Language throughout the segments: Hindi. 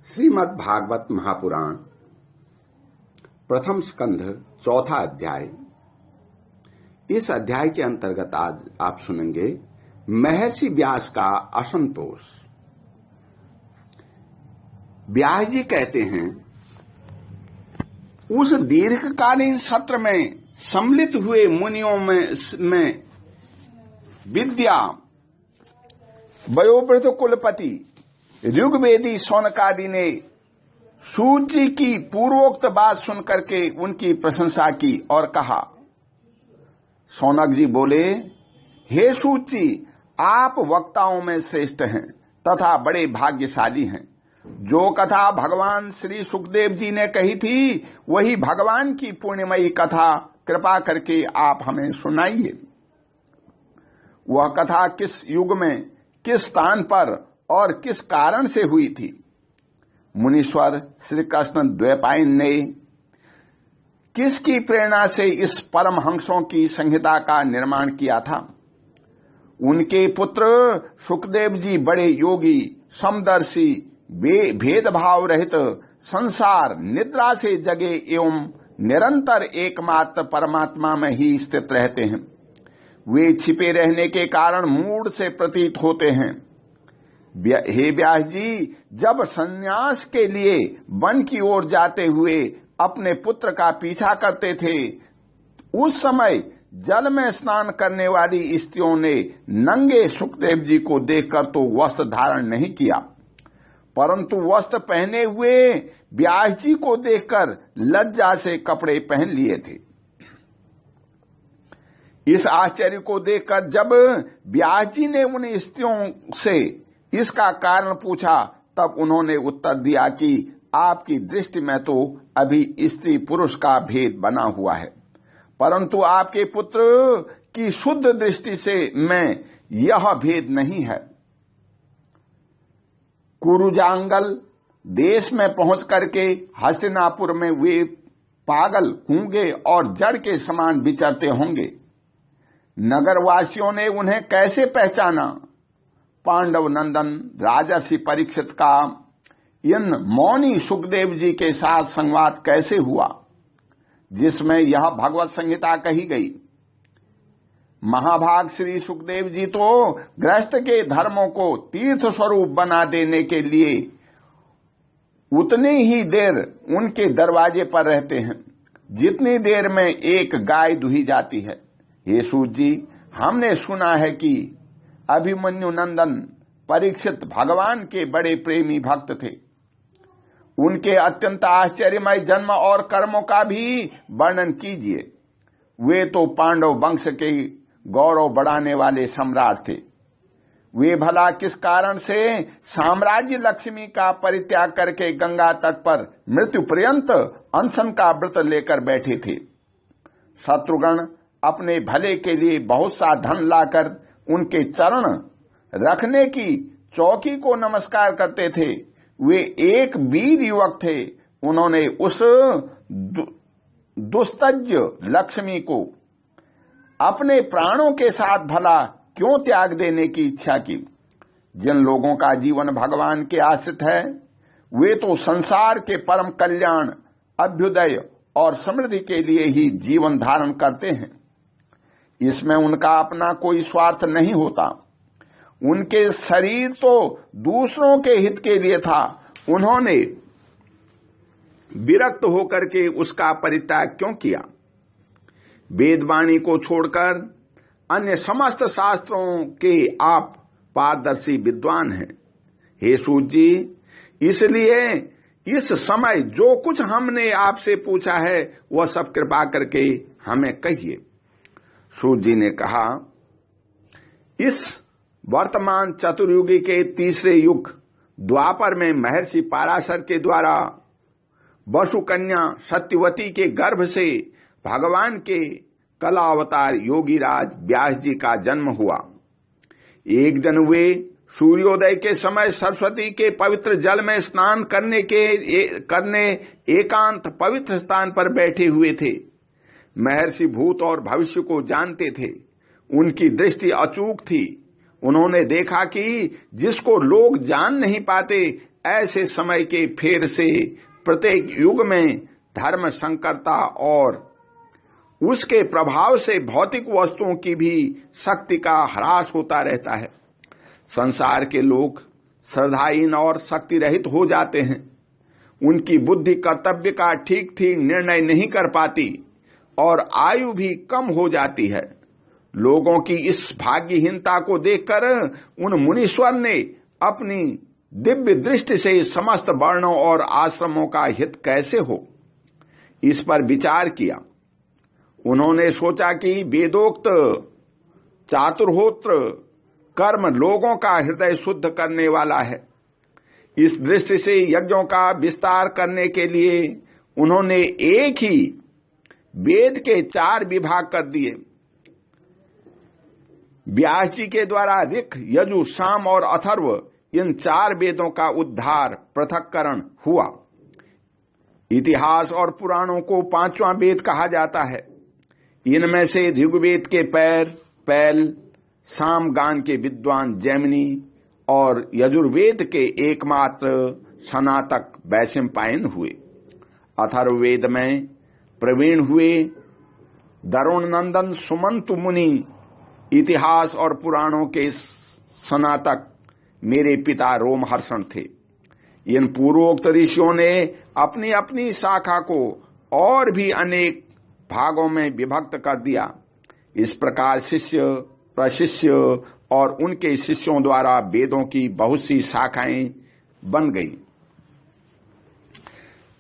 श्रीमद् भागवत महापुराण प्रथम स्कंध चौथा अध्याय। इस अध्याय के अंतर्गत आज आप सुनेंगे महर्षि व्यास का असंतोष। व्यास जी कहते हैं, उस दीर्घकालीन सत्र में सम्मिलित हुए मुनियों में विद्या वयोवृद्ध कुलपति ऋग्वेदी शौनकादि ने सूत जी की पूर्वोक्त बात सुनकर के उनकी प्रशंसा की और कहा। शौनक जी बोले, हे सूत जी, आप वक्ताओं में श्रेष्ठ हैं तथा बड़े भाग्यशाली हैं। जो कथा भगवान श्री सुखदेव जी ने कही थी वही भगवान की पुण्यमयी कथा कृपा करके आप हमें सुनाइए। वह कथा किस युग में, किस स्थान पर और किस कारण से हुई थी? मुनीश्वर श्री कृष्ण द्वैपायन ने किसकी प्रेरणा से इस परमहंसों की संहिता का निर्माण किया था? उनके पुत्र सुखदेव जी बड़े योगी, समदर्शी, भेदभाव रहित, संसार निद्रा से जगे एवं निरंतर एकमात्र परमात्मा में ही स्थित रहते हैं। वे छिपे रहने के कारण मूढ़ से प्रतीत होते हैं। हे व्यास जी, जब संन्यास के लिए वन की ओर जाते हुए अपने पुत्र का पीछा करते थे, उस समय जल में स्नान करने वाली स्त्रियों ने नंगे सुखदेव जी को देखकर तो वस्त्र धारण नहीं किया, परंतु वस्त्र पहने हुए व्यास जी को देखकर लज्जा से कपड़े पहन लिए थे। इस आश्चर्य को देखकर जब व्यास जी ने उन स्त्रियों से इसका कारण पूछा, तब उन्होंने उत्तर दिया कि आपकी दृष्टि में तो अभी स्त्री पुरुष का भेद बना हुआ है, परंतु आपके पुत्र की शुद्ध दृष्टि से में यह भेद नहीं है। कुरुजांगल देश में पहुंच करके हस्तिनापुर में वे पागल, गूंगे और जड़ के समान विचरते होंगे। नगरवासियों ने उन्हें कैसे पहचाना? पांडव नंदन राजर्षि परीक्षित का इन मौनी सुखदेव जी के साथ संवाद कैसे हुआ, जिसमें यह भगवत संहिता कही गई? महाभाग श्री सुखदेव जी तो गृहस्थ के धर्मों को तीर्थ स्वरूप बना देने के लिए उतनी ही देर उनके दरवाजे पर रहते हैं जितनी देर में एक गाय दुही जाती है। हे सूत जी, हमने सुना है कि अभिमन्यु नंदन परीक्षित भगवान के बड़े प्रेमी भक्त थे। उनके अत्यंत आश्चर्यमय जन्म और कर्मों का भी वर्णन कीजिए। वे तो पांडव वंश के गौरव बढ़ाने वाले सम्राट थे। वे भला किस कारण से साम्राज्य लक्ष्मी का परित्याग करके गंगा तट पर मृत्यु पर्यंत अनशन का व्रत लेकर बैठे थे? शत्रुगण अपने भले के लिए बहुत सा धन लाकर उनके चरण रखने की चौकी को नमस्कार करते थे। वे एक वीर युवक थे। उन्होंने उस दुस्तज्य लक्ष्मी को अपने प्राणों के साथ भला क्यों त्याग देने की इच्छा की? जिन लोगों का जीवन भगवान के आश्रित है, वे तो संसार के परम कल्याण, अभ्युदय और समृद्धि के लिए ही जीवन धारण करते हैं। इसमें उनका अपना कोई स्वार्थ नहीं होता। उनके शरीर तो दूसरों के हित के लिए था। उन्होंने विरक्त होकर के उसका परित्याग क्यों किया? वेदवाणी को छोड़कर अन्य समस्त शास्त्रों के आप पारदर्शी विद्वान हैं। हे सूत जी, इसलिए इस समय जो कुछ हमने आपसे पूछा है वह सब कृपा करके हमें कहिए। सूत जी ने कहा, इस वर्तमान चतुर्युगी के तीसरे युग द्वापर में महर्षि पराशर के द्वारा वसुकन्या सत्यवती के गर्भ से भगवान के कलावतार योगीराज व्यास जी का जन्म हुआ। एक दिन वे सूर्योदय के समय सरस्वती के पवित्र जल में स्नान करने एकांत पवित्र स्थान पर बैठे हुए थे। महर्षि भूत और भविष्य को जानते थे। उनकी दृष्टि अचूक थी। उन्होंने देखा कि जिसको लोग जान नहीं पाते, ऐसे समय के फेर से प्रत्येक युग में धर्म संकरता और उसके प्रभाव से भौतिक वस्तुओं की भी शक्ति का ह्रास होता रहता है। संसार के लोग श्रद्धाहीन और शक्ति रहित हो जाते हैं। उनकी बुद्धि कर्तव्य का ठीक ठीक निर्णय नहीं कर पाती और आयु भी कम हो जाती है। लोगों की इस भाग्यहीनता को देखकर उन मुनीश्वर ने अपनी दिव्य दृष्टि से समस्त वर्णों और आश्रमों का हित कैसे हो, इस पर विचार किया। उन्होंने सोचा कि वेदोक्त चातुर्होत्र कर्म लोगों का हृदय शुद्ध करने वाला है। इस दृष्टि से यज्ञों का विस्तार करने के लिए उन्होंने एक ही वेद के 4 विभाग कर दिए। व्यास जी के द्वारा ऋक, यजु, साम और अथर्व इन 4 वेदों का उद्धार पृथक्करण हुआ। इतिहास और पुराणों को 5वां वेद कहा जाता है। इनमें से ऋग्वेद के पैल, सामगान के विद्वान जैमिनी और यजुर्वेद के एकमात्र स्नातक वैशंपायन हुए। अथर्ववेद में प्रवीण हुए दरुण नंदन सुमंत मुनि इतिहास और पुराणों के स्नातक मेरे पिता रोमहर्षण थे। इन पूर्वोक्त ऋषियों ने अपनी अपनी शाखा को और भी अनेक भागों में विभक्त कर दिया। इस प्रकार शिष्य, प्रशिष्य और उनके शिष्यों द्वारा वेदों की बहुत सी शाखाएं बन गई।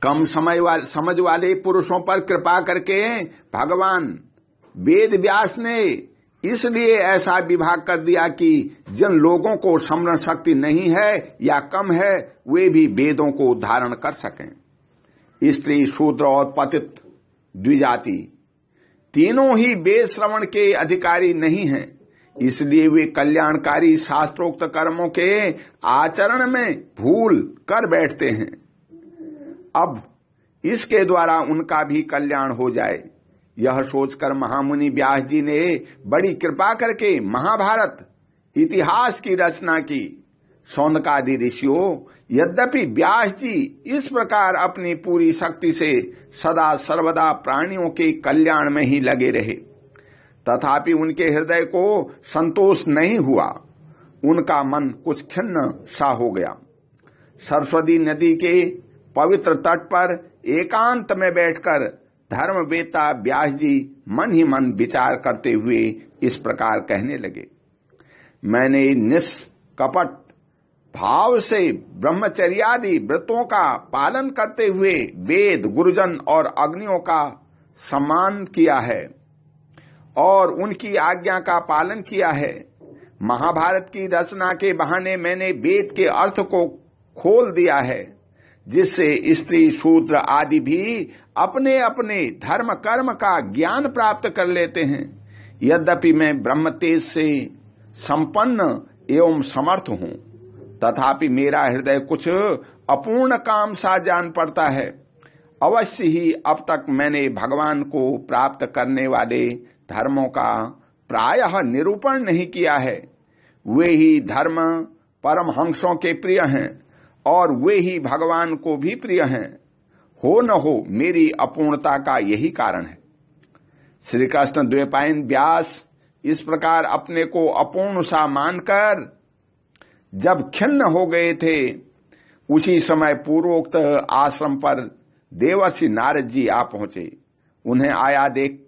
कम समझ वाले पुरुषों पर कृपा करके भगवान वेद व्यास ने इसलिए ऐसा विभाग कर दिया कि जिन लोगों को स्मरण शक्ति नहीं है या कम है, वे भी वेदों को धारण कर सकें। स्त्री, शूद्र और पतित द्विजाति तीनों ही वेद श्रवण के अधिकारी नहीं हैं। इसलिए वे कल्याणकारी शास्त्रोक्त कर्मों के आचरण में भूल कर बैठते हैं। अब इसके द्वारा उनका भी कल्याण हो जाए, यह सोचकर महामुनि व्यास जी ने बड़ी कृपा करके महाभारत इतिहास की रचना की। शौनकादि ऋषियों, यद्यपि व्यास जी इस प्रकार अपनी पूरी शक्ति से सदा सर्वदा प्राणियों के कल्याण में ही लगे रहे, तथापि उनके हृदय को संतोष नहीं हुआ। उनका मन कुछ खिन्न सा हो गया। सरस्वती नदी के पवित्र तट पर एकांत में बैठकर धर्मवेत्ता व्यास जी मन ही मन विचार करते हुए इस प्रकार कहने लगे। मैंने निष्कपट भाव से ब्रह्मचर्यादि व्रतों का पालन करते हुए वेद, गुरुजन और अग्नियों का सम्मान किया है और उनकी आज्ञा का पालन किया है। महाभारत की रचना के बहाने मैंने वेद के अर्थ को खोल दिया है, जिससे स्त्री, शूद्र आदि भी अपने अपने धर्म कर्म का ज्ञान प्राप्त कर लेते हैं। यद्यपि मैं ब्रह्म तेज से संपन्न एवं समर्थ हूं, तथापि मेरा हृदय कुछ अपूर्ण काम सा जान पड़ता है। अवश्य ही अब तक मैंने भगवान को प्राप्त करने वाले धर्मों का प्रायः निरूपण नहीं किया है। वे ही धर्म परमहंसों के प्रिय हैं और वे ही भगवान को भी प्रिय हैं। हो न हो मेरी अपूर्णता का यही कारण है। श्री कृष्ण द्वैपायन व्यास इस प्रकार अपने को अपूर्ण सा मानकर जब खिन्न हो गए थे, उसी समय पूर्वोक्त आश्रम पर देवर्षि नारद जी आ पहुंचे। उन्हें आया देख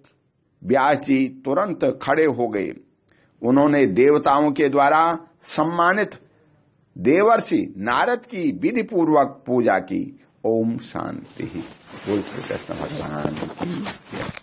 व्यास जी तुरंत खड़े हो गए। उन्होंने देवताओं के द्वारा सम्मानित देवर्षि नारद की विधि पूर्वक पूजा की। ओम शांति। बोल श्री कृष्ण भगवान की जय।